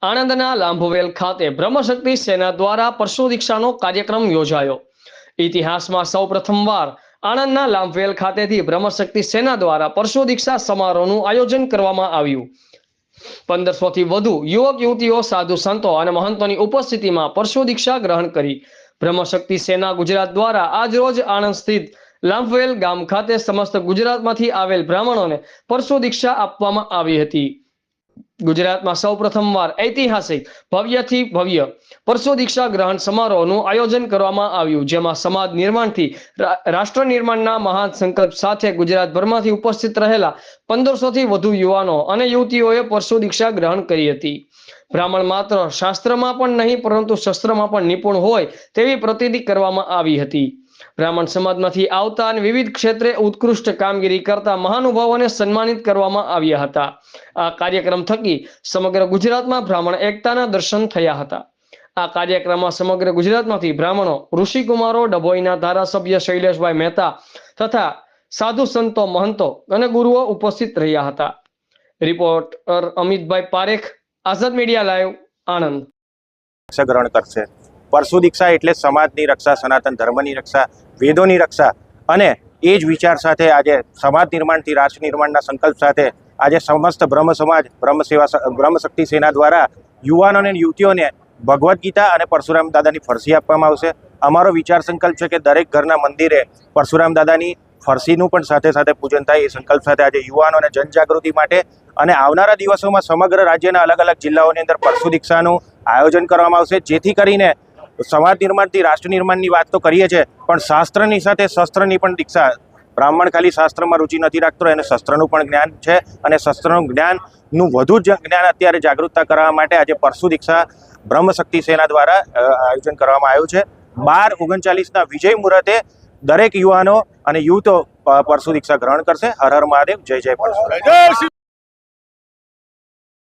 આણંદના લાંભવેલ ખાતે બ્રહ્મશક્તિ સેના દ્વારા પરશુ દીક્ષાનો કાર્યક્રમ યોજાયો। ઇતિહાસમાં સૌ પ્રથમવાર આણંદના લાંભવેલ ખાતેથી બ્રહ્મશક્તિ સેના દ્વારા પરશુ દીક્ષા સમારોહનું આયોજન કરવામાં આવ્યું। 1500થી વધુ યુવક યુવતીઓ, સાધુ સંતો અને મહંતોની ઉપસ્થિતિમાં પરશુ દીક્ષા ગ્રહણ કરી। બ્રહ્મશક્તિ સેના ગુજરાત દ્વારા આજરોજ આણંદ સ્થિત લાંભવેલ ગામ ખાતે સમસ્ત ગુજરાતમાંથી આવેલ બ્રાહ્મણોને પરશુ દીક્ષા આપવામાં આવી હતી। ગુજરાતમાં સૌ પ્રથમવાર ઐતિહાસિક ભવ્યથી ભવ્ય પરશુ દીક્ષા ગ્રહણ સમારોહનું આયોજન કરવામાં આવ્યું, જેમાં સમાજ નિર્માણથી રાષ્ટ્ર નિર્માણના મહાન સંકલ્પ સાથે ગુજરાતભરમાંથી ઉપસ્થિત રહેલા 1500થી વધુ યુવાનો અને યુવતીઓએ પરશુ દીક્ષા ગ્રહણ કરી હતી। બ્રાહ્મણ માત્ર શાસ્ત્રમાં પણ નહીં પરંતુ શસ્ત્રમાં પણ નિપુણ હોય તેવી પ્રતીતિ કરવામાં આવી હતી। બ્રાહ્મણ સમાજમાંથી આવતા અને વિવિધ ક્ષેત્રે ઉત્કૃષ્ટ કામગીરી કરતા મહાનુભાવોને સન્માનિત કરવામાં આવ્યા હતા। આ કાર્યક્રમ થકી સમગ્ર ગુજરાતમાં બ્રાહ્મણ એકતાના દર્શન થયા હતા। આ કાર્યક્રમમાં સમગ્ર ગુજરાતમાંથી બ્રાહ્મણો, ઋષિકુમારો, ડભોઈના ધારાસભ્ય શૈલેષભાઈ મહેતા તથા સાધુ સંતો, મહંતો અને ગુરુઓ ઉપસ્થિત રહ્યા હતા। રિપોર્ટર અમિતભાઈ પારેખ, આઝાદ મીડિયા લાઈવ, આણંદ। ગ્રહણ કરશે। પરશુ દીક્ષા એટલે સમાજની રક્ષા, સનાતન ધર્મની રક્ષા, વેદોની રક્ષા અને એ જ વિચાર સાથે આજે સમાજ નિર્માણથી રાષ્ટ્ર નિર્માણના સંકલ્પ સાથે આજે સમસ્ત બ્રહ્મ સમાજ બ્રહ્મશક્તિ સેના દ્વારા યુવાનોને અને યુવતીઓને ભગવદ્ ગીતા અને પરશુરામ દાદાની ફરસી આપવામાં આવશે। અમારો વિચાર સંકલ્પ છે કે દરેક ઘરના મંદિરે પરશુરામ દાદાની ફરસીનું પણ સાથે સાથે પૂજન થાય, એ સંકલ્પ સાથે આજે યુવાનો અને જનજાગૃતિ માટે અને આવનારા દિવસોમાં સમગ્ર રાજ્યના અલગ અલગ જિલ્લાઓની અંદર પરશુ દીક્ષાનું આયોજન કરવામાં આવશે, જેથી કરીને સમાજ નિર્માણથી રાષ્ટ્ર નિર્માણની વાત તો કરીએ છીએ પણ શાસ્ત્રની સાથે શસ્ત્રની પણ દીક્ષા। બ્રાહ્મણ ખાલી શાસ્ત્રમાં રુચિ નથી રાખતો, એને શસ્ત્રનું પણ જ્ઞાન છે અને શસ્ત્રનું જ્ઞાનનું વધુ જ્ઞાન અત્યારે જાગૃતતા કરવા માટે આજે પરશુ દીક્ષા બ્રહ્મશક્તિ સેના દ્વારા આયોજન કરવામાં આવ્યું છે। 12:39ના વિજય મુહૂર્તે દરેક યુવાનો અને યુવતો પરશુ દીક્ષા ગ્રહણ કરશે। હર હર મહાદેવ, જય જય પરશુરામ।